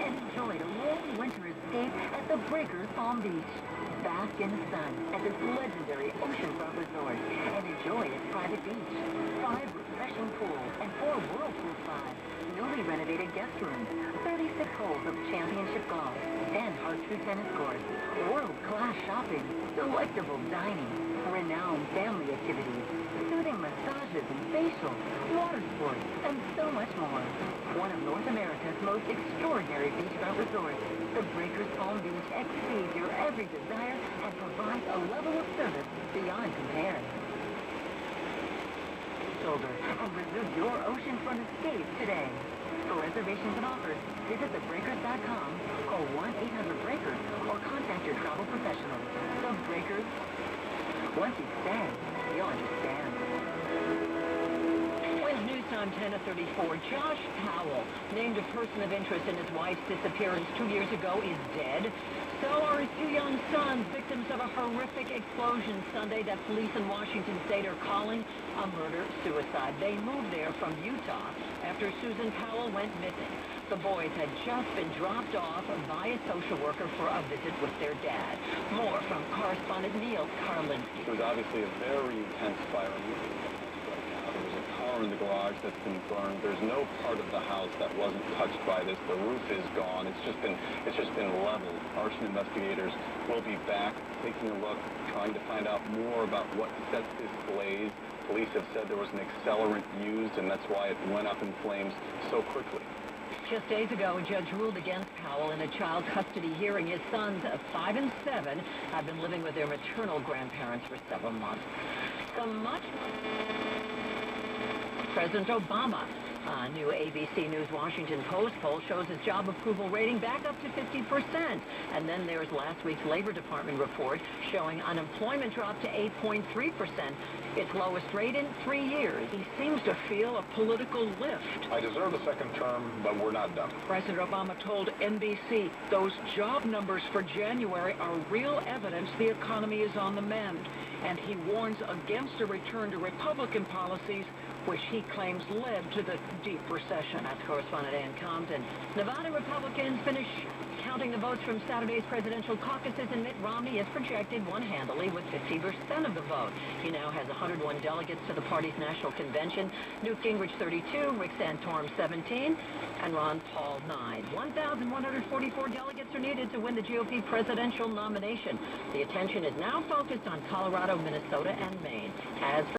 and enjoyed a long winter escape at the Breakers Palm Beach. Bask in the sun at this legendary oceanfront resort and enjoy its private beach. 5 refreshing pools and 4 whirlpool spas, newly renovated guest rooms, 36 holes of championship golf, 10 hard-true tennis courts, world-class shopping, delectable dining, renowned family activities, soothing massages and facials, water sports, and so much more. One of North America's most extraordinary beachfront resorts, the Breakers Palm Beach exceeds your every desire and provides a level of service beyond compare. Shoulder and resume your oceanfront escape today. For reservations and offers, visit thebreakers.com, call 1-800-BREAKERS, or contact your travel professional. The Breakers. Once you stay, you'll understand. With News Time 10:34, Josh Powell, named a person of interest in his wife's disappearance 2 years ago, is dead. So are his 2 young sons, victims of a horrific explosion Sunday that police in Washington state are calling a murder-suicide. They moved there from Utah after Susan Powell went missing. The boys had just been dropped off by a social worker for a visit with their dad. More from correspondent Neil Karlinski. It was obviously a very intense fire. There was a car in the garage that's been burned. There's no part of the house that wasn't touched by this. The roof is gone. It's just been leveled. Arson investigators will be back taking a look, trying to find out more about what set this blaze. Police have said there was an accelerant used, and that's why it went up in flames so quickly. Just days ago, a judge ruled against Powell in a child custody hearing. His sons, 5 and 7, have been living with their maternal grandparents for several months. President Obama. A new ABC News Washington Post poll shows his job approval rating back up to 50%. And then there's last week's Labor Department report showing unemployment dropped to 8.3%, its lowest rate in 3 years. He seems to feel a political lift. I deserve a second term, but we're not done. President Obama told NBC those job numbers for January are real evidence the economy is on the mend. And he warns against a return to Republican policies, which he claims led to the deep recession. That's correspondent Ann Compton. Nevada Republicans finish counting the votes from Saturday's presidential caucuses, and Mitt Romney is projected one handily with 50% of the vote. He now has 101 delegates to the party's national convention. Newt Gingrich 32, Rick Santorum 17, and Ron Paul 9. 1,144 delegates are needed to win the GOP presidential nomination. The attention is now focused on Colorado, Minnesota, and Maine. As for